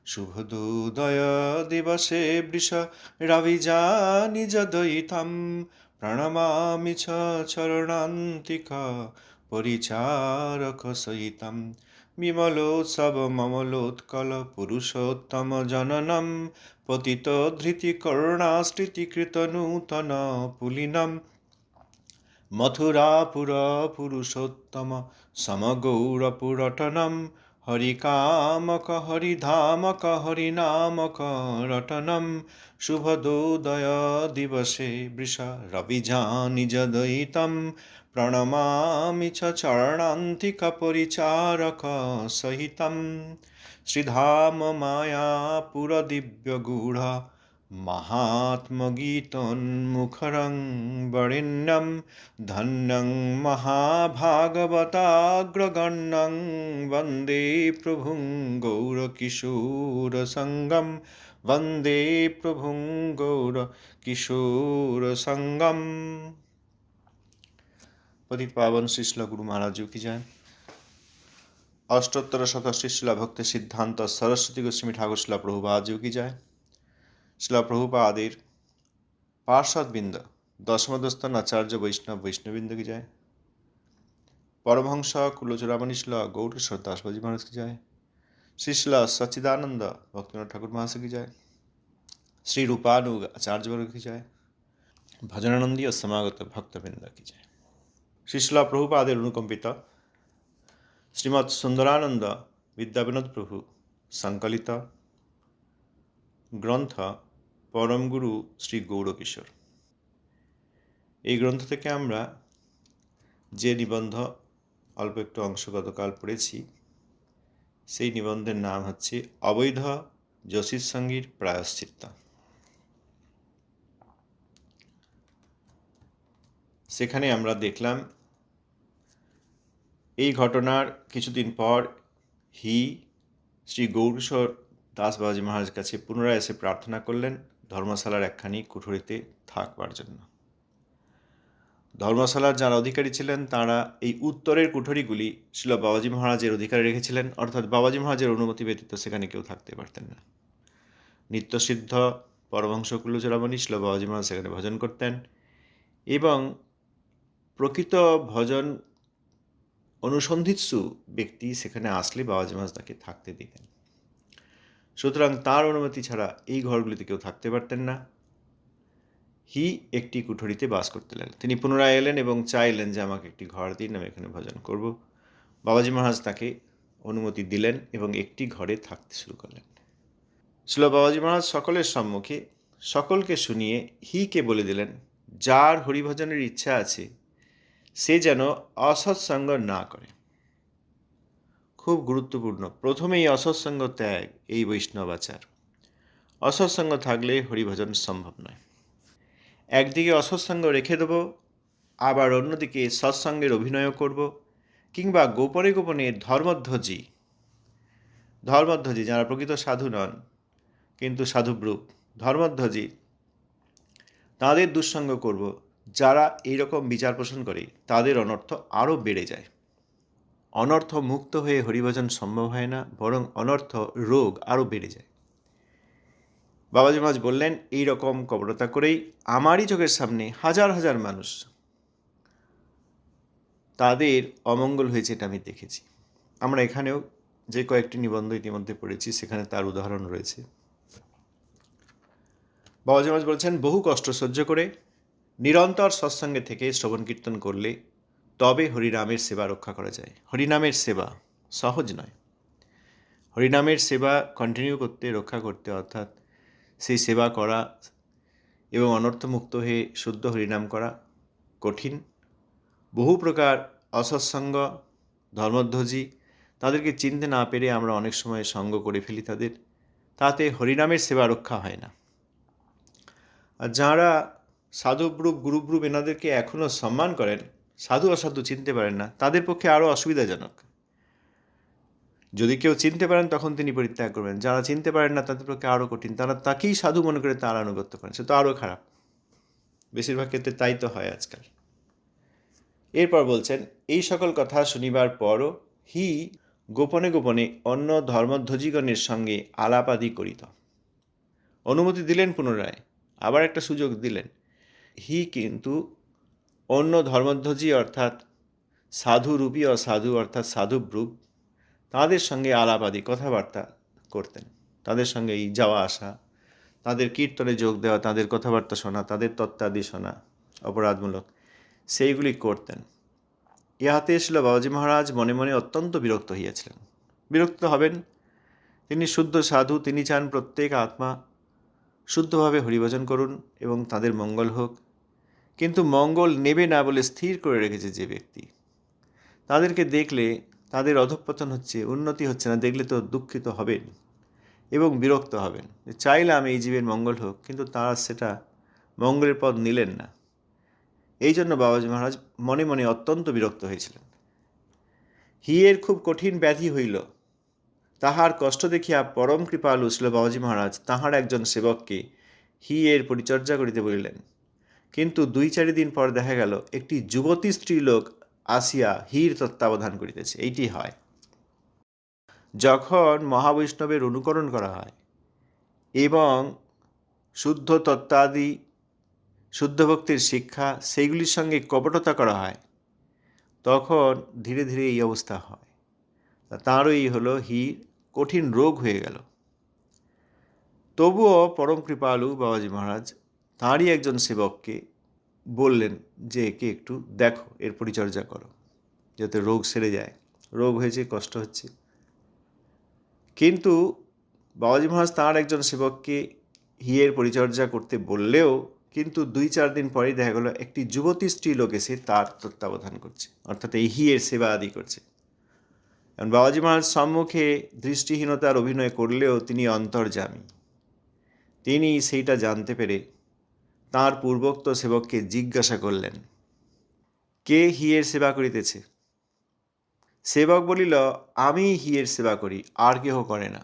শুভদোদয় দিবসে বৃষ রবিজানি যদয়িতম প্রণমামি চ চরণান্তিকা পরিচারক সহিতম বিমলোৎসব মমলোৎকল পুরুষোত্তম জননম পতিত ধৃতি করুণাস্মৃতিকৃত নূতন পুলিনম মথুরাপুর পুরুষোত্তম সমগৌরপুরটনম হরিকামক হরিধামক হরিনামক রটনম শুভদোদয় দিবসে বৃষ রবিজানি যদয়িতম প্রণমামি চ চরণান্তিক পরিচারক সহিতম শ্রীধাম মায়াপুর দিব্যগূঢ় মাহাত্মগীতন্মুখরং বরেণ্যং ধন্যং মহাভাগবতাগ্রগণ্যং বন্দে প্রভুং গৌরকিশোরসঙ্গম বন্দে প্রভুং গৌরকিশোরসঙ্গম। পতিত পাবন শ্রী শিল গুরু মহারাজ কি যায়। অষ্টোত্তর শত শ্রী শিল ভক্তি সিদ্ধান্ত সরস্বতী গোস্বামী ঠাকুর শিলা প্রভুপাদ কি যায়। শিলা প্রভুপাদের পার্ষদবৃন্দ দশমদস্থান আচার্য বৈষ্ণব বৈষ্ণববৃন্দ কি যায়। পরমহংস কুলচূড়ামণি শিল গৌরকিশোর দাসবাজি মহারাজ কি যায়। শ্রী শিল সচ্চিদানন্দ ভক্তিনাথ ঠাকুর মহাশয় কি যায়। শ্রী রূপানুগ আচার্যবর্গ কি যায়। ভজনানন্দী ও সমাগত ভক্তবৃন্দ কি যায়। শ্রী শিল প্রভুপাদের অনুকম্পিত শ্রীমৎ সুন্দরানন্দ বিদ্যাবিনোদ প্রভু সংকলিত গ্রন্থ পরমগুরু শ্রী গৌরকিশোর। এই গ্রন্থ থেকে আমরা যে নিবন্ধ অল্প একটু অংশ গতকাল পড়েছি, সেই নিবন্ধের নাম হচ্ছে অবৈধ জ্যোতিষসঙ্গীর প্রায়শ্চিত্ত। সেখানে আমরা দেখলাম এই ঘটনার কিছুদিন পর শ্রী গৌরকিশোর দাস বাবাজি মহারাজের কাছে পুনরায় এসে প্রার্থনা করলেন ধর্মশালার একখানি কুঠুরিতে থাকবার জন্য। ধর্মশালার যারা অধিকারী ছিলেন তারা এই উত্তরের কুঠরিগুলি শিল বাবাজি মহারাজের অধিকারে রেখেছিলেন, অর্থাৎ বাবাজি মহারাজের অনুমতি ব্যতীত সেখানে কেউ থাকতে পারতেন না। নিত্যসিদ্ধ পরমহংস কুলচূড়ামণি শিল বাবাজি মহারাজ সেখানে ভজন করতেন এবং প্রকৃত ভজন অনুসন্ধিৎসু ব্যক্তি সেখানে আসলে বাবাজি মহারাজ তাকে থাকতে দিতেন। সুতরাং তার অনুমতি ছাড়া এই ঘরগুলিতে কেউ থাকতে পারতেন না। একটি কুঠরিতে বাস করতে লাগলেন। তিনি পুনরায় এলেন এবং চাইলেন যে আমাকে একটি ঘর দিন, আমি এখানে ভজন করব। বাবাজি মহারাজ তাকে অনুমতি দিলেন এবং একটি ঘরে থাকতে শুরু করলেন। শিল বাবাজি মহারাজ সকলের সম্মুখে সকলকে শুনিয়ে কে বলে দিলেন, যার হরিভজনের ইচ্ছা আছে সে যেন অসৎসঙ্গ না করে। খুব গুরুত্বপূর্ণ, প্রথমেই অসৎসঙ্গ ত্যাগ এই বৈষ্ণবাচার। অসৎসঙ্গ থাকলে হরিভজন সম্ভব নয়। একদিকে অসৎসঙ্গ রেখে দেব, আবার অন্যদিকে সৎসঙ্গের অভিনয়ও করব, কিংবা গোপনে গোপনে ধর্মধ্বজি যারা প্রকৃত সাধু নন কিন্তু সাধুব্রূপ ধর্মধ্বজি তাদের দুঃসঙ্গ করব। যারা এইরকম বিচার পোষণ করে তাদের অনর্থ আরও বেড়ে যায়। অনর্থ মুক্ত হয়ে হরিভজন সম্ভব হয় না, বরং অনর্থ রোগ আরও বেড়ে যায়। বাবাজি মহারাজ বললেন, এই রকম কপটতা করেই আমারই চোখের সামনে হাজার হাজার মানুষ তাদের অমঙ্গল হয়েছে, এটা আমি দেখেছি। আমরা এখানেও যে কয়েকটি নিবন্ধ ইতিমধ্যে পড়েছি সেখানে তার উদাহরণ রয়েছে। বাবাজি মহারাজ বলছেন, বহু কষ্ট সহ্য করে নিরন্তর সৎসঙ্গে থেকে শ্রবণ কীর্তন করলে তবে হরিনামের সেবা রক্ষা করা যায়। হরিনামের সেবা সহজ নয়। হরিনামের সেবা কন্টিনিউ করতে, রক্ষা করতে, অর্থাৎ সেই সেবা করা এবং অনর্থমুক্ত হয়ে শুদ্ধ হরিনাম করা কঠিন। বহু প্রকার অসৎসঙ্গ ধর্মধ্বজি তাদেরকে চিনতে না পেরে আমরা অনেক সময় সঙ্গ করে ফেলি তাদের, তাতে হরিনামের সেবা রক্ষা হয় না। আর যারা সাধুব্রূপ গুরুব্রূপ এনাদেরকে এখনও সম্মান করেন, সাধু অসাধু চিনতে পারেন না, তাদের পক্ষে আরও অসুবিধাজনক। যদি কেউ চিনতে পারেন তখন তিনি পরিত্যাগ করবেন, যারা চিনতে পারেন না তাদের পক্ষে আরও কঠিন। তারা তাকেই সাধু মনে করে তার আনুগত্য করেন, সে তো আরও খারাপ। বেশিরভাগ ক্ষেত্রে তাই তো হয় আজকাল। এরপর বলছেন, এই সকল কথা শুনিবার পরও গোপনে গোপনে অন্য ধর্মধ্বজীগণের সঙ্গে আলাপাদি করিত। অনুমতি দিলেন পুনরায়, আবার একটা সুযোগ দিলেন। হি কিন্তু অন্য ধর্মধ্বজী অর্থাৎ সাধুরূপী অসাধু অর্থাৎ সাধুব্রূপ তাদের সঙ্গে আলাপাদি কথাবার্তা করতেন। তাদের সঙ্গে এই যাওয়া আসা, তাদের কীর্তনে যোগ দেওয়া, তাদের কথাবার্তা শোনা, তাদের তত্ত্বাদি শোনা অপরাধমূলক, সেইগুলি করতেন। ইহাতে ছিল বাবাজী মহারাজ মনে মনে অত্যন্ত বিরক্ত হইয়াছিলেন। বিরক্ত হবেন, তিনি শুদ্ধ সাধু, তিনি চান প্রত্যেক আত্মা শুদ্ধভাবে হরিভজন করুন এবং তাদের মঙ্গল হোক। কিন্তু মঙ্গল নেবে না বলে স্থির করে রেখেছে যে ব্যক্তি, তাদেরকে দেখলে তাদের অধঃপতন হচ্ছে, উন্নতি হচ্ছে না, দেখলে তো দুঃখিত হবেন এবং বিরক্ত হবেন। চাইলাম এই জীবের মঙ্গল হোক, কিন্তু তারা সেটা মঙ্গলের পথ নিলেন না। এই জন্য বাবাজী মহারাজ মনে মনে অত্যন্ত বিরক্ত হয়েছিলেন। হিয়ের খুব কঠিন ব্যাধি হইল, তাহার কষ্ট দেখিয়া পরম কৃপালু ছিল বাবাজী মহারাজ তাহার একজন সেবককে হিয়ের পরিচর্যা করিতে বলিলেন। কিন্তু 2-4 দিন পর দেখা গেল একটি যুবতী স্ত্রীলোক আসিয়া হির তত্ত্বাবধান করিতেছে। এইটি হয় যখন মহাবৈষ্ণবের অনুকরণ করা হয় এবং শুদ্ধ তত্ত্বাদি শুদ্ধ ভক্তির শিক্ষা সেইগুলির সঙ্গে কপটতা করা হয়, তখন ধীরে ধীরে এই অবস্থা হয়। তাঁরই হলো হির কঠিন রোগ হয়ে গেল। তবুও পরম কৃপালু বাবাজী মহারাজ তাঁরই একজন সেবককে বললেন যে একে একটু দেখো, এর পরিচর্যা করো, যাতে রোগ সেরে যায়। রোগ হয়েছে, কষ্ট হচ্ছে। কিন্তু বাবাজী মহারাজ তাঁর একজন সেবককে হিয়ের পরিচর্যা করতে বললেও কিন্তু 2-4 দিন পরেই দেখা গেল একটি যুবতী স্ত্রী লোক এসে তার তত্ত্বাবধান করছে, অর্থাৎ এই হিয়ের সেবা আদি করছে। কারণ বাবাজী মহারাজ সম্মুখে দৃষ্টিহীনতার অভিনয় করলেও তিনি অন্তর্যামী। তিনি সেইটা জানতে পেরে তাঁর পূর্বোক্ত সেবককে জিজ্ঞাসা করলেন, কে হিয়ের সেবা করিতেছে? সেবক বলিল, আমি হিয়ের সেবা করি, আর কেহ করে না।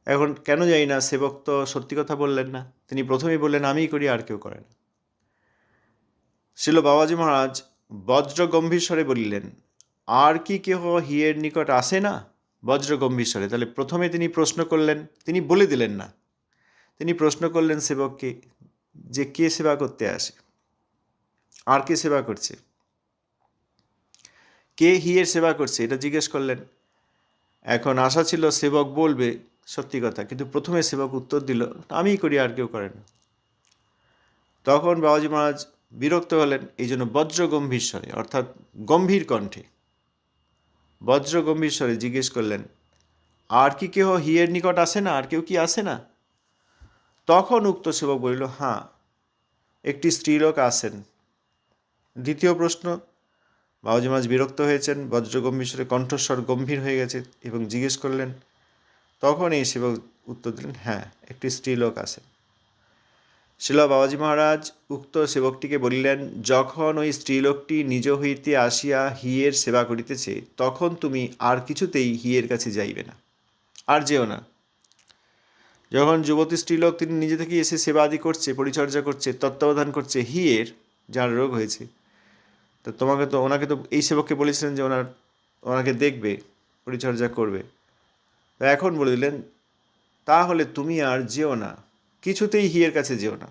এখন কেন জানি না, সেবক তো সত্যি কথা বললেন না। তিনি প্রথমেই বললেন আমিই করি, আর কেউ করে না। শ্রীল বাবাজী মহারাজ বজ্র গম্ভীর স্বরে বলিলেন, আর কি কেহ হিয়ের নিকট আসে না? বজ্র গম্ভীর স্বরে। তাহলে প্রথমে তিনি প্রশ্ন করলেন, তিনি বলে দিলেন না, তিনি প্রশ্ন করলেন সেবককে যে কে সেবা করতে আসে, আর কে সেবা করছে, কে হিয়ের সেবা করছে, এটা জিজ্ঞেস করলেন। এখন আশা ছিল সেবক বলবে সত্যি কথা, কিন্তু প্রথমে সেবক উত্তর দিল আমিই করি, আর কেউ করে না। তখন বাবাজী মহারাজ বিরক্ত হলেন, এই জন্য বজ্র গম্ভীর স্বরে অর্থাৎ গম্ভীর কণ্ঠে বজ্র গম্ভীর স্বরে জিজ্ঞেস করলেন, আর কি কেহ হিয়ের নিকট আসে না? আর কেউ কি আসে না? তখন উক্ত সেবক বলিল, হ্যাঁ, একটি স্ত্রীলোক আসেন। দ্বিতীয় প্রশ্ন, বাবাজী মহারাজ বিরক্ত হয়েছেন, বজ্র গম্ভীর স্বরে কণ্ঠস্বর গম্ভীর হয়ে গেছে এবং জিজ্ঞেস করলেন। তখন এই সেবক উত্তর দিলেন, হ্যাঁ, একটি স্ত্রীলোক আসেন। শ্রীল বাবাজী মহারাজ উক্ত সেবকটিকে বলিলেন, যখন ওই স্ত্রীলোকটি নিজ হইতে আসিয়া হিয়ের সেবা করিতেছে, তখন তুমি আর কিছুতেই হিয়ের কাছে যাইবে না, আর যেও না। যখন যুবতী স্ত্রীলোক তিনি নিজে থেকেই এসে সেবা আদি করছে, পরিচর্যা করছে, তত্ত্বাবধান করছে হিয়ের, যার রোগ হয়েছে, তো ওনাকে তো এই সেবককে বলেছিলেন যে ওনাকে দেখবে, পরিচর্যা করবে। তো এখন বলে দিলেন, তাহলে তুমি আর যেও না, কিছুতেই হিয়ের কাছে যেও না।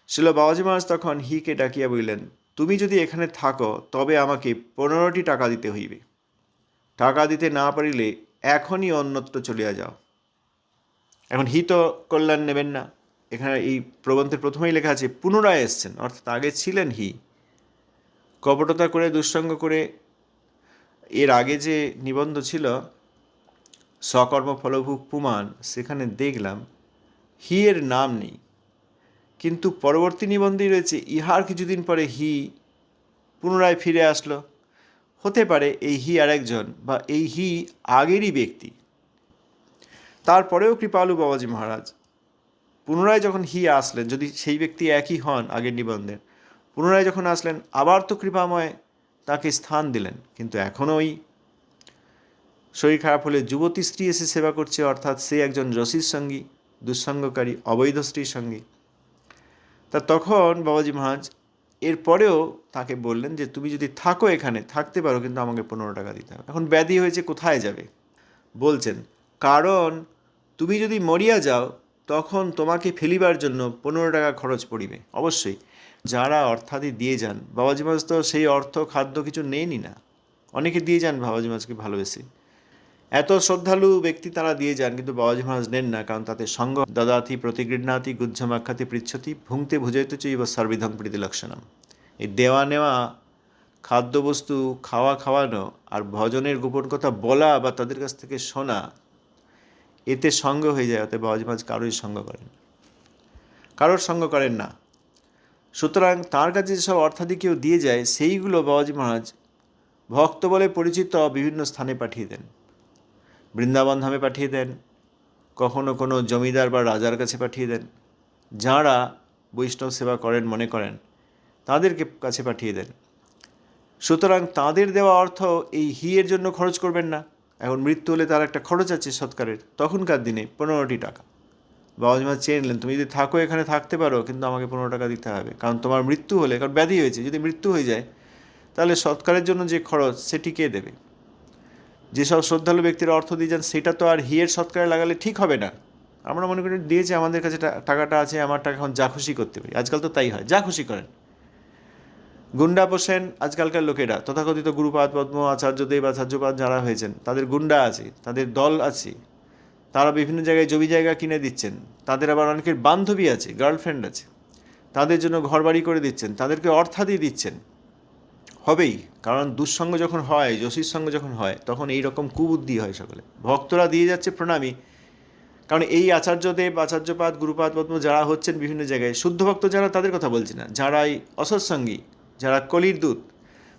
শ্রীল বাবাজী মহারাজ তখন হিকে ডাকিয়া বলিলেন, তুমি যদি এখানে থাকো তবে আমাকে 15টি টাকা দিতে হইবে। টাকা দিতে না পারিলে এখনই অন্যত্র চলিয়া যাও। এখন হি তো কল্যাণ নেবেন না। এখানে এই প্রবন্ধের প্রথমেই লেখা আছে পুনরায় এসছেন, অর্থাৎ আগে ছিলেন হি, কপটতা করে, দুঃসঙ্গ করে। এর আগে যে নিবন্ধ ছিল সকর্ম ফলভূ পুমান, সেখানে দেখলাম হি এর নাম নেই, কিন্তু পরবর্তী নিবন্ধেই রয়েছে ইহার কিছুদিন পরে হি পুনরায় ফিরে আসলো। হতে পারে এই হি আরেকজন, বা এই হি আগেরই ব্যক্তি। তারপরেও কৃপালু বাবাজী মহারাজ পুনরায় যখন হি আসলেন, যদি সেই ব্যক্তি একই হন আগের নিবন্ধের, পুনরায় যখন আসলেন আবার তো কৃপাময় তাকে স্থান দিলেন। কিন্তু এখনও ওই শরীর খারাপ হলে যুবতী স্ত্রী এসে সেবা করছে, অর্থাৎ সে একজন রসির সঙ্গী, দুঃসঙ্গকারী, অবৈধ স্ত্রীর সঙ্গী। তা তখন বাবাজী মহারাজ এরপরেও তাকে বললেন যে তুমি যদি থাকো এখানে থাকতে পারো, কিন্তু আমাকে 15 টাকা দিতে হবে। এখন ব্যাধি হয়েছে, কোথায় যাবে? বলছেন কারণ তুমি যদি মরিয়া যাও তখন তোমাকে ফেলিবার জন্য 15 টাকা খরচ পড়িবে। অবশ্যই যারা অর্থাদি দিয়ে যান, বাবাজি মহারাজ তো সেই অর্থ খাদ্য কিছু নেয়নি না, অনেকে দিয়ে যান বাবাজি মহারাজকে ভালোবেসে। এত শ্রদ্ধালু ব্যক্তি তারা দিয়ে যান, কিন্তু বাবাজি মহারাজ নেন না, কারণ তাতে সঙ্গ দদাতি প্রতিগৃহ্ণাতি গুজ্জমাখ্যাতি পৃচ্ছতি ভুংতে ভুজয়িত চৈব সর্বিধং প্রীতি লক্ষণম। এই দেওয়া নেওয়া, খাদ্যবস্তু খাওয়ানো আর ভজনের গোপন কথা বলা বা তাদের কাছ থেকে শোনা, এতে সঙ্গ হয়ে যায়। অতএব বাবাজি মহারাজ কারোর সঙ্গ করেন না। সুতরাং তার কাছে যেসব অর্থাদি কেউ দিয়ে যায়, সেইগুলো বাবাজি মহারাজ ভক্ত বলে পরিচিত বিভিন্ন স্থানে পাঠিয়ে দেন। বৃন্দাবন ধামে পাঠিয়ে দেন, কখনো কোনো জমিদার বা রাজার কাছে পাঠিয়ে দেন, যাঁরা বৈষ্ণব সেবা করেন মনে করেন তাদেরকে কাছে পাঠিয়ে দেন। সুতরাং তাদের দেওয়া অর্থ এই হিয়ের জন্য খরচ করবেন না। এখন মৃত্যু হলে তার একটা খরচ আছে সৎকারের, তখনকার দিনে 15টি টাকা। বাবাজি মহারাজ চেয়ে নিলেন তুমি যদি থাকো এখানে থাকতে পারো, কিন্তু আমাকে 15 টাকা দিতে হবে, কারণ তোমার মৃত্যু হলে, কারণ ব্যাধি হয়েছে, যদি মৃত্যু হয়ে যায় তাহলে সৎকারের জন্য যে খরচ সেটি কে দেবে? যেসব শ্রদ্ধালু ব্যক্তিরা অর্থ দিয়ে যান সেটা তো আর হিয়ের সৎকারে লাগালে ঠিক হবে না। আমরা মনে করি দিয়েছে, আমাদের কাছে টাকাটা আছে, আমার টাকা এখন যা খুশি করতে পারি। আজকাল তো তাই হয়, যা খুশি করেন। গুন্ডা পোষেন আজকালকার লোকেরা, তথাকথিত গুরুপাদ পদ্ম আচার্যদেব আচার্যপাদ যারা হয়েছেন, তাদের গুন্ডা আছে, তাদের দল আছে, তারা বিভিন্ন জায়গায় জমি জায়গা কিনে দিচ্ছেন, তাদের আবার অনেকের বান্ধবী আছে, গার্লফ্রেন্ড আছে, তাদের জন্য ঘরবাড়ি করে দিচ্ছেন, তাদেরকে অর্থাদি দিচ্ছেন। হবেই, কারণ দুঃসঙ্গ যখন হয়, যোশীর সঙ্গ যখন হয়, তখন এই রকম কুবুদ্ধি হয় সকলে। ভক্তরা দিয়ে যাচ্ছে প্রণামী, কারণ এই আচার্যদেব আচার্যপাদ গুরুপাদ পদ্ম যারা হচ্ছেন বিভিন্ন জায়গায়, শুদ্ধ ভক্ত যারা তাদের কথা বলছি না, যারা এই অসৎসঙ্গী, যারা কলির দূত,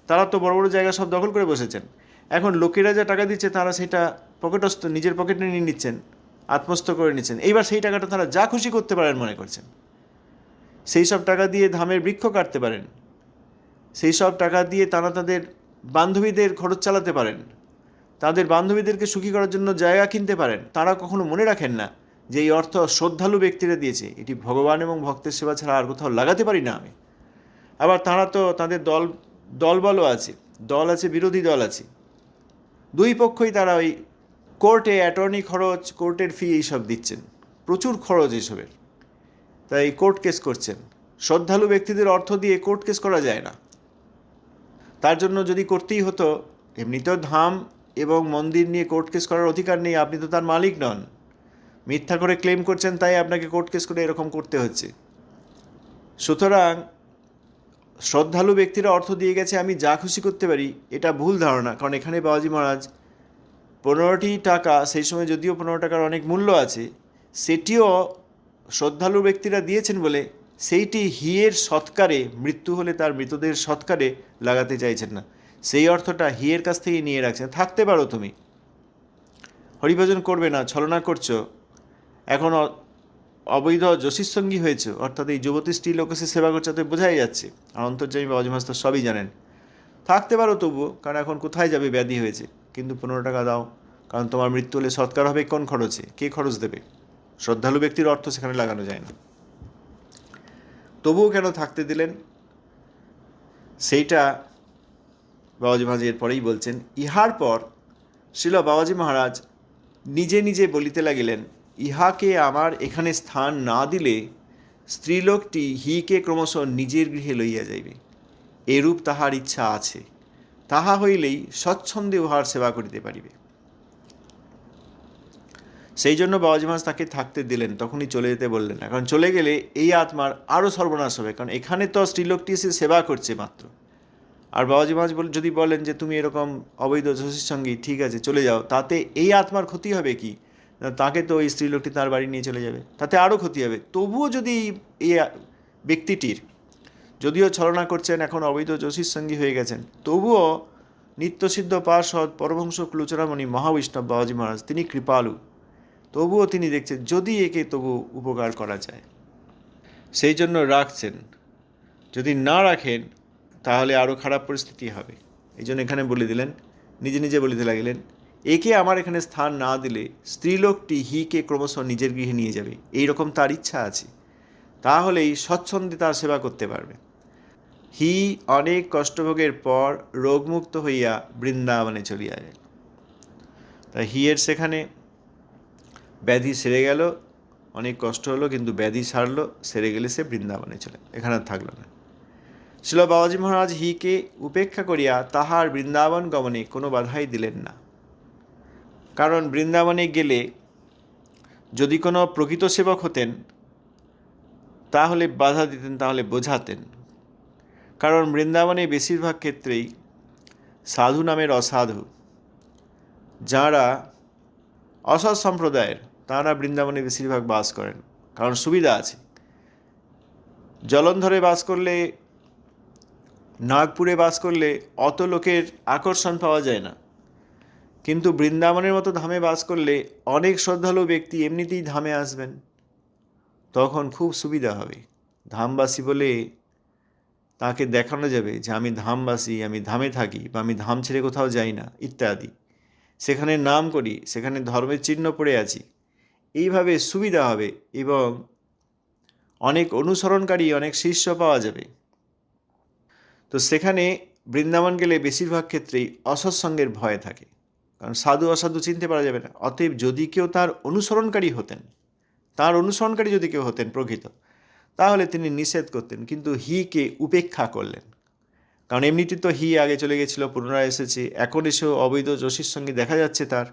তারা তো বড় বড় জায়গা সব দখল করে বসেছেন। এখন লোকেরা যা টাকা দিচ্ছে তারা সেটা পকেটস্থ, নিজের পকেটে নিয়ে নিচ্ছেন, আত্মস্থ করে নিচ্ছেন। এইবার সেই টাকাটা তারা যা খুশি করতে পারেন মনে করছেন। সেই সব টাকা দিয়ে ধামের বৃক্ষ কাটতে পারেন, সেই সব টাকা দিয়ে তারা তাদের বান্ধবীদের খরচ চালাতে পারেন, তাদের বান্ধবীদেরকে সুখী করার জন্য জায়গা কিনতে পারেন। তারা কখনো মনে রাখেন না যে এই অর্থ শ্রদ্ধালু ব্যক্তিরা দিয়েছে, এটি ভগবান এবং ভক্তের সেবা ছাড়া আর কোথাও লাগাতে পারি না আমি। আবার তারা তো তাদের দলবলও আছে, দল আছে, বিরোধী দল আছে, দুই পক্ষই তারা ওই কোর্টে অ্যাটর্নি খরচ, কোর্টের ফি এইসব দিচ্ছেন, প্রচুর খরচ এইসবের, তাই কোর্ট কেস করছেন। শ্রদ্ধালু ব্যক্তিদের অর্থ দিয়ে কোর্ট কেস করা যায় না। তার জন্য যদি করতেই হতো, এমনিতেও ধাম এবং মন্দির নিয়ে কোর্ট কেস করার অধিকার নেই, আপনি তো তার মালিক নন, মিথ্যা করে ক্লেম করছেন, তাই আপনাকে কোর্ট কেস করে এরকম করতে হচ্ছে। সুতরাং শ্রদ্ধালু ব্যক্তিরা অর্থ দিয়ে গেছে আমি যা খুশি করতে পারি, এটা ভুল ধারণা। কারণ এখানে বাবাজি মহারাজ 15টি টাকা, সেই সময় যদিও 15 টাকার অনেক মূল্য আছে, সেটিও শ্রদ্ধালু ব্যক্তিরা দিয়েছেন বলে সেইটি হিয়ের সৎকারে, মৃত্যু হলে তার মৃতদের সৎকারে লাগাতে চাইছেন না, সেই অর্থটা হিয়ের কাছ থেকে নিয়ে রাখছেন। থাকতে পারো তুমি, হরিভজন করবে না, ছলনা করছো, এখন অবৈধ যোশীর সঙ্গী হয়েছে, অর্থাৎ এই যুবতী স্ত্রী লোক এসে সেবা করছে, তো বোঝাই যাচ্ছে। আর অন্তর্যামী বাবাজি মহারাজ তো সবই জানেন। থাকতে পারো তবুও, কারণ এখন কোথায় যাবে, ব্যাধি হয়েছে, কিন্তু 15 টাকা দাও, কারণ তোমার মৃত্যু হলে সৎকার হবে কোন খরচে, কে খরচ দেবে? শ্রদ্ধালু ব্যক্তির অর্থ সেখানে লাগানো যায় না। তবুও কেন থাকতে দিলেন, সেইটা বাবাজি মহারাজ এরপরেই বলছেন। ইহার পর শ্রীল বাবাজি মহারাজ নিজে নিজে বলিতে লাগিলেন, ইহাকে আমার এখানে স্থান না দিলে স্ত্রীলোকটি হিকে ক্রমশ নিজের গৃহে লইয়া যাইবে, এরূপ তাহার ইচ্ছা আছে, তাহা হইলেই স্বচ্ছন্দে উহার সেবা করিতে পারিবে। সেই জন্য বাবাজি মহারাজ তাকে থাকতে দিলেন, তখনই চলে যেতে বললেন না, কারণ চলে গেলে এই আত্মার আরও সর্বনাশ হবে। কারণ এখানে তো স্ত্রীলোকটি এসে সেবা করছে মাত্র, আর বাবাজি মহারাজ যদি বলেন যে তুমি এরকম অবৈধ যোশীর সঙ্গে ঠিক আছে চলে যাও, তাতে এই আত্মার ক্ষতি হবে কি? তাকে তো ওই স্ত্রীলোকটি তার বাড়ি নিয়ে চলে যাবে, তাতে আরও ক্ষতি হবে। তবুও যদি এই ব্যক্তিটির, যদিও ছলনা করছেন, এখন অবৈধ যোশীর সঙ্গী হয়ে গেছেন, তবুও নিত্যসিদ্ধ পার্ষদ পরমহংস কুলচূড়ামণি মহাবৈষ্ণব বাবাজি মহারাজ তিনি কৃপালু, তবুও তিনি দেখছেন যদি একে তবু উপকার করা যায়, সেই জন্য রাখছেন। যদি না রাখেন তাহলে আরও খারাপ পরিস্থিতি হবে। এই জন্য এখানে বলে দিলেন, নিজে নিজে বলিতে লাগিলেন, একে আমার এখানে স্থান না দিলে স্ত্রীলোকটি হিকে ক্রমশ নিজের গৃহে নিয়ে যাবে, এইরকম তার ইচ্ছা আছে, তাহলেই স্বচ্ছন্দে তার সেবা করতে পারবে। হি অনেক কষ্টভোগের পর রোগমুক্ত হইয়া বৃন্দাবনে চলিয়া গেল। তাই হিয়ের সেখানে ব্যাধি সেরে গেল, অনেক কষ্ট হলো, কিন্তু ব্যাধি সারলো, সেরে গেলে সে বৃন্দাবনে চলে, এখানে আর থাকলো না। শিল বাবাজী মহারাজ হিকে উপেক্ষা করিয়া তাহার বৃন্দাবন গমনে কোনো বাধাই দিলেন না। কারণ বৃন্দাবনে গেলে যদি কোনো প্রকৃত সেবক হতেন তাহলে বাধা দিতেন, তাহলে বোঝাতেন। কারণ বৃন্দাবনে বেশিরভাগ ক্ষেত্রেই সাধু নামের অসাধু, যারা অসৎ সম্প্রদায়ের, তারা বৃন্দাবনে বেশিরভাগ বাস করেন। কারণ সুবিধা আছে। জলন্ধরে বাস করলে, নাগপুরে বাস করলে অত লোকের আকর্ষণ পাওয়া যায় না, কিন্তু বৃন্দাবনের মতো ধামে বাস করলে অনেক শ্রদ্ধালু ব্যক্তি এমনিতেই ধামে আসবেন, তখন খুব সুবিধা হবে। ধামবাসী বলে তাকে দেখানো যাবে যে আমি ধামবাসী, আমি ধামে থাকি, বা আমি ধাম ছেড়ে কোথাও যাই না ইত্যাদি। সেখানে নাম করি, সেখানে ধর্মের চিহ্ন পড়ে আছি, এইভাবে সুবিধা হবে এবং অনেক অনুসরণকারী, অনেক শিষ্য পাওয়া যাবে। তো সেখানে বৃন্দাবন গেলে বেশিরভাগ ক্ষেত্রেই অসৎসঙ্গের ভয় থাকে, কারণ সাধু অসাধু চিনতে পারা যাবে না। অতএব যদি কেউ তার অনুসরণকারী হতেন, যদি কেউ হতেন প্রকৃত, তাহলে তিনি নিষেধ করতেন, কিন্তু হিকে উপেক্ষা করলেন। কারণ এমনিতে তো হি আগে চলে গেছিল, পুনরায় এসেছে, এখন এসেও অবৈধ যোশীর সঙ্গে দেখা যাচ্ছে তার।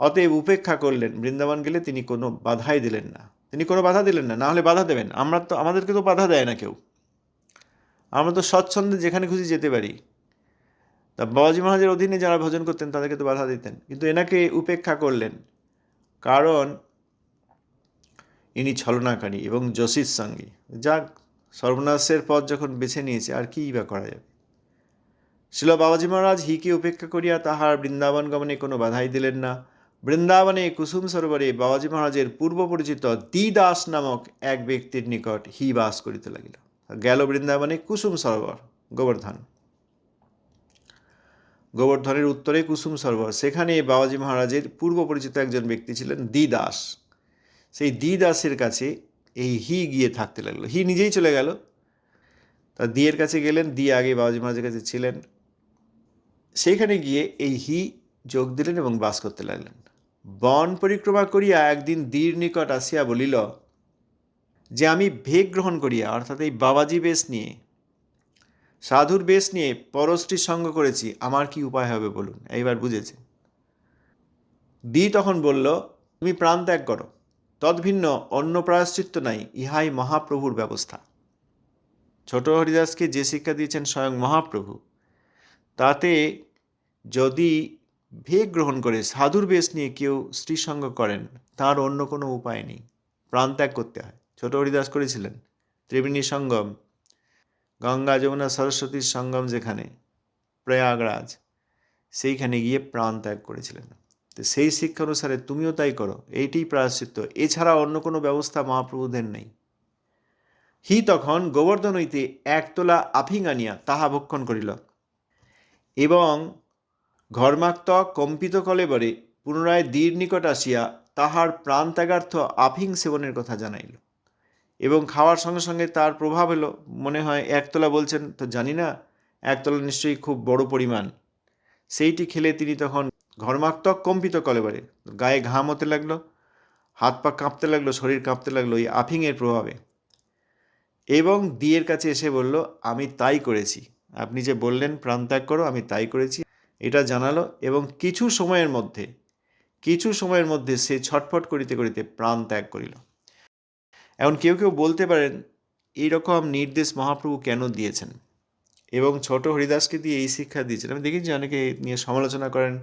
অতএব উপেক্ষা করলেন, বৃন্দাবন গেলে তিনি কোনো বাধাই দিলেন না। না হলে বাধা দেবেন? আমাদেরকে তো বাধা দেয় না কেউ, আমরা তো স্বচ্ছন্দে যেখানে খুশি যেতে পারি। তা বাবাজী মহারাজের অধীনে যারা ভজন করতেন তাদেরকে তো বাধা দিতেন, কিন্তু এনাকে উপেক্ষা করলেন, কারণ ইনি ছলনাকারী এবং যোশীর সঙ্গী। যাক, সর্বনাশের পথ যখন বেছে নিয়েছে, আর কী বা করা যাবে। শিল বাবাজী মহারাজ হিকে উপেক্ষা করিয়া তাহার বৃন্দাবন গমনে কোনো বাধাই দিলেন না। বৃন্দাবনে কুসুম সরোবরে বাবাজী মহারাজের পূর্ব পরিচিত দ্বিদাস নামক এক ব্যক্তির নিকট হি বাস করিতে লাগিল। গেল বৃন্দাবনে কুসুম সরোবর, গোবর্ধনের উত্তরে কুসুম সরোবর, সেখানে বাবাজী মহারাজের পূর্ব পরিচিত একজন ব্যক্তি ছিলেন দ্বিদাস। সেই দ্বিদাসের কাছে এই হি গিয়ে থাকতে লাগলো। হি নিজেই চলে গেল, তা দিয়ের কাছে গেলেন, দিয়ে আগে বাবাজী মহারাজের কাছে ছিলেন। সেইখানে গিয়ে এই হি যোগ দিলেন এবং বাস করতে লাগলেন। বন পরিক্রমা করিয়া একদিন দীর নিকট আসিয়া বলিল যে আমি ভেগ গ্রহণ করিয়া, অর্থাৎ এই বাবাজি বেশ নিয়ে, সাধুর বেশ নিয়ে পরশ্রীর সঙ্গ করেছি, আমার কি উপায় হবে বলুন। এইবার বুঝেছে। দি তখন বলল, তুমি প্রাণ ত্যাগ করো, তদ্ভিন্ন অন্য প্রায়শ্চিত্ত নাই, ইহাই মহাপ্রভুর ব্যবস্থা। ছোট হরিদাসকে যে শিক্ষা দিয়েছেন স্বয়ং মহাপ্রভু, তাতে যদি ভেগ গ্রহণ করে সাধুর বেশ নিয়ে কেউ স্ত্রীসঙ্গ করেন, তার অন্য কোনো উপায় নেই, প্রাণ ত্যাগ করতে হয়। ছোট হরিদাস করেছিলেন। ত্রিবেণী সঙ্গম, গঙ্গা যমুনা সরস্বতীর সঙ্গম যেখানে, প্রয়াগরাজ, সেইখানে গিয়ে প্রাণ ত্যাগ করেছিলেন। তো সেই শিক্ষা অনুসারে তুমিও তাই করো, এইটি প্রায়শ্চিত্ত, এছাড়া অন্য কোনো ব্যবস্থা মহাপ্রভুদের নেই। হি তখন গোবর্ধন হইতে একতলা আফিং আনিয়া তাহা ভক্ষণ করিল এবং ঘর্মাক্ত কম্পিত কলেবরে পুনরায় দীর নিকট আসিয়া তাহার প্রাণ ত্যাগার্থ আফিং সেবনের কথা জানাইল। এবং খাওয়ার সঙ্গে সঙ্গে তার প্রভাব এলো। মনে হয় একতলা বলছেন তো জানি না, একতলা নিশ্চয়ই খুব বড় পরিমাণ। সেইটি খেলে তিনি তখন ঘর্মাক্তক কম্পিত কলেবরে, গায়ে ঘাম হতে লাগলো, হাত পা কাঁপতে লাগলো, শরীর কাঁপতে লাগলো এই আফিংয়ের প্রভাবে। এবং দিয়ের কাছে এসে বলল, আমি তাই করেছি, আপনি যে বললেন প্রাণ ত্যাগ করো, আমি তাই করেছি, এটা জানালো। এবং কিছু সময়ের মধ্যে সে ছটফট করিতে করিতে প্রাণ ত্যাগ করিল। এখন কেউ কেউ বলতে পারেন এইরকম নির্দেশ মহাপ্রভু কেন দিয়েছেন এবং ছোট হরিদাসকে দিয়ে এই শিক্ষা দিয়েছেন। আমি দেখেছি অনেকে নিয়ে সমালোচনা করেন,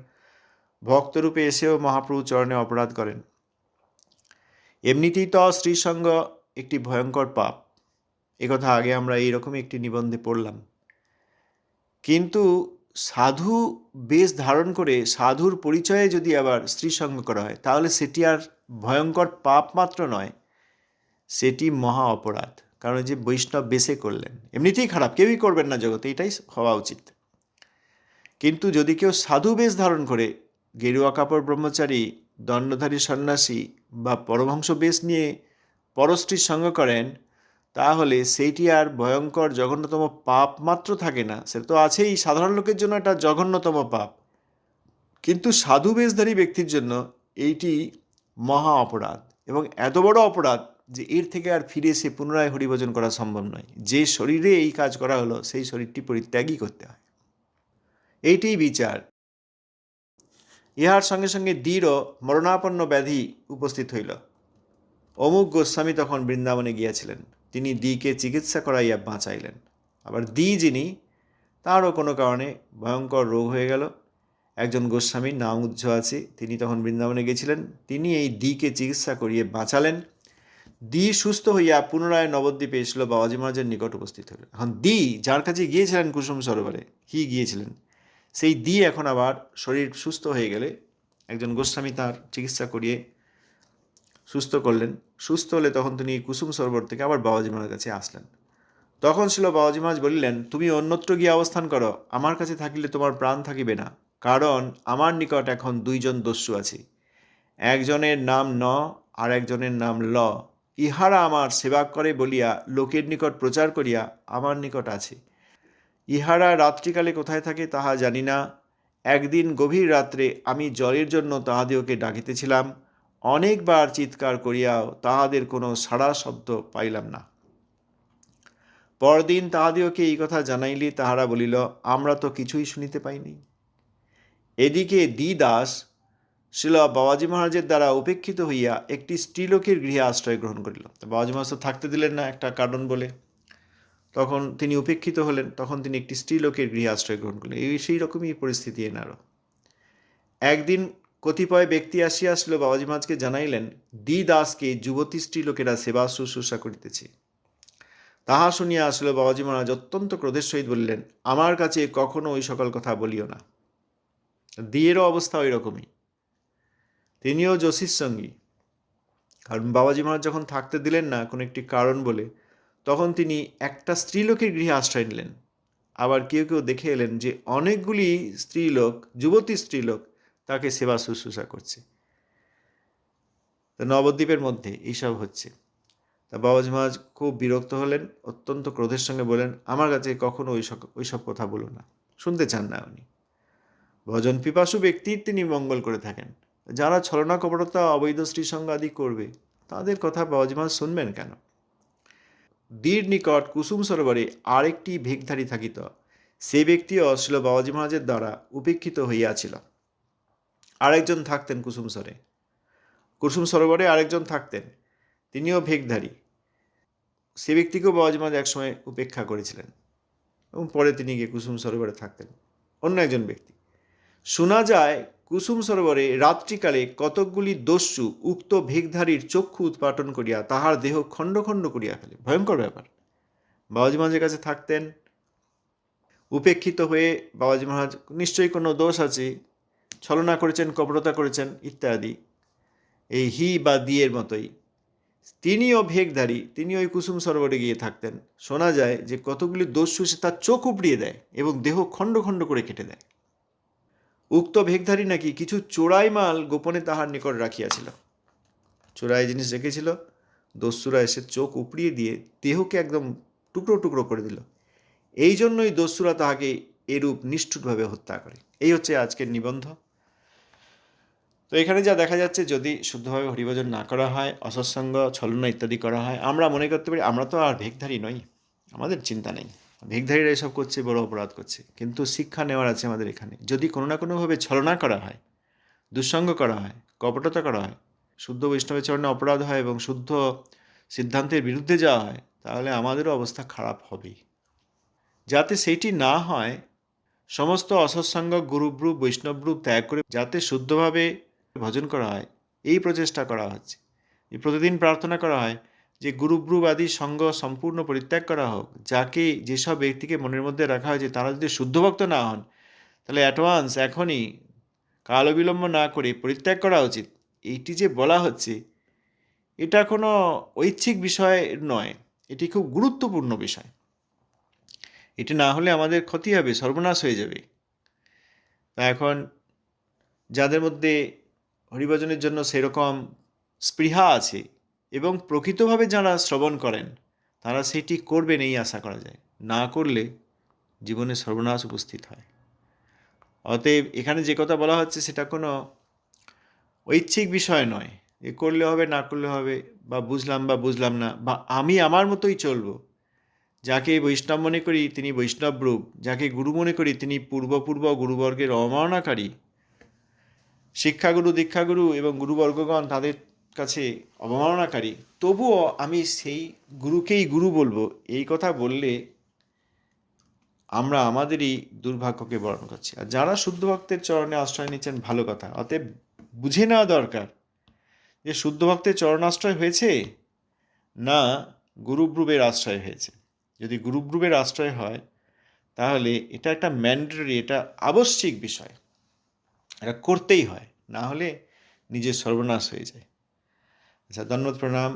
ভক্তরূপে এসেও মহাপ্রভু চরণে অপরাধ করেন। এমনিতেই তো স্ত্রীসঙ্গ একটি ভয়ঙ্কর পাপ, একথা আগে আমরা এইরকমই একটি নিবন্ধে পড়লাম। কিন্তু সাধু বেশ ধারণ করে সাধুর পরিচয়ে যদি আবার স্ত্রীসঙ্গ করা হয়, তাহলে সেটি আর ভয়ঙ্কর পাপ মাত্র নয়, সেটি মহা অপরাধ। কারণ যে বৈষ্ণব বেশে করলেন, এমনিতেই খারাপ, কেউই করবেন না জগতে, এটাই হওয়া উচিত। কিন্তু যদি কেউ সাধু বেশ ধারণ করে, গেরুয়া কাপড় ব্রহ্মচারী, দণ্ডধারী সন্ন্যাসী বা পরমহংস বেশ নিয়ে পরস্ত্রীর সঙ্গ করেন, তাহলে সেইটি আর ভয়ঙ্কর জঘন্যতম পাপ মাত্র থাকে না, সেটা তো আছেই, সাধারণ লোকের জন্য এটা জঘন্যতম পাপ, কিন্তু সাধু বেশধারী ব্যক্তির জন্য এইটি মহা অপরাধ, এবং এত বড় অপরাধ যে এর থেকে আর ফিরে এসে পুনরায় হরিভজন করা সম্ভব নয়। যে শরীরে এই কাজ করা হলো সেই শরীরটি পরিত্যাগই করতে হয়। এইটিই বিচার। ইহার সঙ্গে সঙ্গে দৃঢ় মরণাপন্ন ব্যাধি উপস্থিত হইল। অমুক গোস্বামী তখন বৃন্দাবনে গিয়াছিলেন, তিনি দিকে চিকিৎসা করাইয়া বাঁচাইলেন। আবার দি যিনি, তাঁরও কোনো কারণে ভয়ঙ্কর রোগ হয়ে গেল। একজন গোস্বামীর নাম উজ্জ আছে, তিনি তখন বৃন্দাবনে গেছিলেন, তিনি এই দিকে চিকিৎসা করিয়ে বাঁচালেন। দি সুস্থ হইয়া পুনরায় নবদ্বীপে এসল, বাবাজি মহারাজের নিকট উপস্থিত হইল। এখন দি যার কাছে গিয়েছিলেন কুসুম সরোবরে, গিয়েছিলেন, সেই দি এখন আবার শরীর সুস্থ হয়ে গেলে একজন গোস্বামী তার চিকিৎসা করিয়ে সুস্থ করলেন। সুস্থ হলে তখন তিনি কুসুম সরোবর থেকে আবার বাবাজি মহারাজের কাছে আসলেন। তখন ছিল বাবাজি মহারাজ বলিলেন, তুমি অন্যত্র গিয়ে অবস্থান করো, আমার কাছে থাকিলে তোমার প্রাণ থাকিবে না, কারণ আমার নিকট এখন দুইজন দস্যু আছে, একজনের নাম ন আর একজনের নাম ল। ইহারা আমার সেবা করে বলিয়া লোকের নিকট প্রচার করিয়া আমার নিকট আছে। ইহারা রাত্রিকালে কোথায় থাকে তাহা জানি না। একদিন গভীর রাত্রে আমি জলের জন্য তাহাদিওকে ডাকিতেছিলাম, অনেকবার চিৎকার করিয়াও তাহাদের কোনো সাড়া শব্দ পাইলাম না। পরদিন তাহাদিওকে এই কথা জানাইলে তাহারা বলিল, আমরা তো কিছুই শুনিতে পাইনি। এদিকে দি দাস শিল বাবাজি মহারাজের দ্বারা উপেক্ষিত হইয়া একটি স্ত্রীলোকের গৃহে আশ্রয় গ্রহণ করিল। বাবাজি মহারাজ তো থাকতে দিলেন না একটা কারণ বলে, তখন তিনি উপেক্ষিত হলেন, তখন তিনি একটি স্ত্রীলোকের গৃহে আশ্রয় গ্রহণ করলেন। সেই রকমই পরিস্থিতি এনারও। একদিন কতিপয় ব্যক্তি আসিয়া আসিল, বাবাজি মহারাজকে জানাইলেন, দি দাসকে যুবতী স্ত্রীলোকেরা সেবা শুশ্রূষা করিতেছে। তাহা শুনিয়া আসলে বাবাজি মহারাজ অত্যন্ত ক্রোধের সহিত বললেন, আমার কাছে কখনো ওই সকল কথা বলিও না। দিয়েরও অবস্থা ওই রকমই, তিনিও যোশীর সঙ্গী। কারণ বাবাজি মহারাজ যখন থাকতে দিলেন না কোনো একটি কারণ বলে, তখন তিনি একটা স্ত্রীলোকের গৃহে আশ্রয় নিলেন। আবার কেউ কেউ দেখে এলেন যে অনেকগুলি স্ত্রীলোক, যুবতী স্ত্রীলোক তাকে সেবা শুশ্রূষা করছে। নবদ্বীপের মধ্যে এইসব হচ্ছে। তা বাবাজি মহারাজ খুব বিরক্ত হলেন, অত্যন্ত ক্রোধের সঙ্গে বলেন, আমার কাছে কখনো ওইসব কথা বলো না। শুনতে চান না উনি। ভজন পিপাসু ব্যক্তির তিনি মঙ্গল করে থাকেন। যারা ছলনা কপটতা অবৈধ স্ত্রীসঙ্গ আদি করবে, তাদের কথা বাবাজি মহারাজ শুনবেন কেন? দীর নিকট কুসুম সরোবরে আরেকটি ভেকধারী থাকিত, সে ব্যক্তিও ছিল বাবাজি মহারাজের দ্বারা উপেক্ষিত হইয়াছিল। আরেকজন থাকতেন কুসুম সরোবরে আরেকজন থাকতেন, তিনিও ভেকধারী। সে ব্যক্তিকেও বাবাজি মহারাজ একসময় উপেক্ষা করেছিলেন এবং পরে তিনি গিয়ে কুসুম সরোবরে থাকতেন। অন্য একজন ব্যক্তি, শোনা যায় কুসুম সরোবরে রাত্রিকালে কতকগুলি দস্যু উক্ত ভেকধারীর চক্ষু উৎপাটন করিয়া তাহার দেহ খণ্ড খণ্ড করিয়া ফেলে। ভয়ঙ্কর ব্যাপার। বাবাজি মহারাজের কাছে থাকতেন, উপেক্ষিত হয়ে বাবাজি মহারাজ নিশ্চয়ই কোনো দোষ আছে, ছলনা করেছেন, কপটতা করেছেন ইত্যাদি, এই হি বা দিয়ের মতোই তিনিও ভেকধারী, তিনি ওই কুসুম সরোবরে গিয়ে থাকতেন। শোনা যায় যে কতগুলি দস্যু সে তার চোখ উপড়িয়ে দেয় এবং দেহ খণ্ড খণ্ড করে কেটে দেয়। উক্ত ভেকধারী নাকি কিছু চোরাই মাল গোপনে তাহার নিকট রাখিয়াছিল। চোরাই জিনিস রেখেছিল, দস্যুরা এসে চোখ উপড়িয়ে দিয়ে দেহকে একদম টুকরো টুকরো করে দিল। এই জন্যই দস্যুরা তাহাকে এরূপ নিষ্ঠুরভাবে হত্যা করে। এই হচ্ছে আজকের নিবন্ধ। তো এখানে যা দেখা যাচ্ছে, যদি শুদ্ধভাবে হরিভজন না করা হয়, অসৎসঙ্গ, ছলনা ইত্যাদি করা হয়, আমরা মনে করতে পারি আমরা তো আর ভেকধারী নই, আমাদের চিন্তা নেই, ভেকধারীরা এসব করছে, বড় অপরাধ করছে। কিন্তু শিক্ষা নেওয়ার আছে আমাদের এখানে। যদি কোনো না কোনোভাবে ছলনা করা হয়, দুঃসঙ্গ করা হয়, কপটতা করা হয়, শুদ্ধ বৈষ্ণবের চরণে অপরাধ হয় এবং শুদ্ধ সিদ্ধান্তের বিরুদ্ধে যাওয়া হয়, তাহলে আমাদেরও অবস্থা খারাপ হবেই। যাতে সেইটি না হয়, সমস্ত অসৎসঙ্গ গুরুব্রূপ বৈষ্ণবরূপ ত্যাগ করে যাতে শুদ্ধভাবে ভজন করা হয়, এই প্রচেষ্টা করা হচ্ছে। প্রতিদিন প্রার্থনা করা হয় যে গুরুব্রূপ আদি সঙ্গ সম্পূর্ণ পরিত্যাগ করা হোক। যাকে যেসব ব্যক্তিকে মনের মধ্যে রাখা হয়েছে তারা যদি শুদ্ধ ভক্ত না হন, তাহলে অ্যাডভান্স এখনই কাল বিলম্ব না করে পরিত্যাগ করা উচিত। এইটি যে বলা হচ্ছে, এটা কোনো ঐচ্ছিক বিষয় নয়, এটি খুব গুরুত্বপূর্ণ বিষয়। এটি না হলে আমাদের ক্ষতি হবে, সর্বনাশ হয়ে যাবে। তা এখন যাদের মধ্যে হরিভজনের জন্য সেরকম স্পৃহা আছে এবং প্রকৃতভাবে যারা শ্রবণ করেন, তারা সেটি করবেন এই আশা করা যায়। না করলে জীবনে সর্বনাশ উপস্থিত হয়। অতএব এখানে যে কথা বলা হচ্ছে সেটা কোনো ঐচ্ছিক বিষয় নয়, এ করলে হবে না করলে হবে, বা বুঝলাম না, বা আমি আমার মতোই চলবো। যাকে বৈষ্ণব মনে করি তিনি বৈষ্ণব রূপ, যাকে গুরু মনে করি তিনি পূর্ব গুরুবর্গের অবমাননাকারী। শিক্ষাগুরু দীক্ষাগুরু এবং গুরুবর্গগণ তাদের কাছে অবমাননাকারী, তবুও আমি সেই গুরুকেই গুরু বলবো, এই কথা বললে আমরা আমাদেরই দুর্ভাগ্যকে বরণ করছি। আর যারা শুদ্ধ ভক্তের চরণে আশ্রয় নিচ্ছেন ভালো কথা, অতএব বুঝে নেওয়া দরকার যে শুদ্ধ ভক্তের চরণাশ্রয় হয়েছে না গুরুব্রুবের আশ্রয় হয়েছে। যদি গুরুব্রুবের আশ্রয় হয় তাহলে এটা একটা ম্যান্ডেটরি, এটা আবশ্যিক বিষয়, এটা করতেই হয়, না হলে নিজের সর্বনাশ হয়ে যায়। আচ্ছা, ধন্যবাদ, প্রণাম।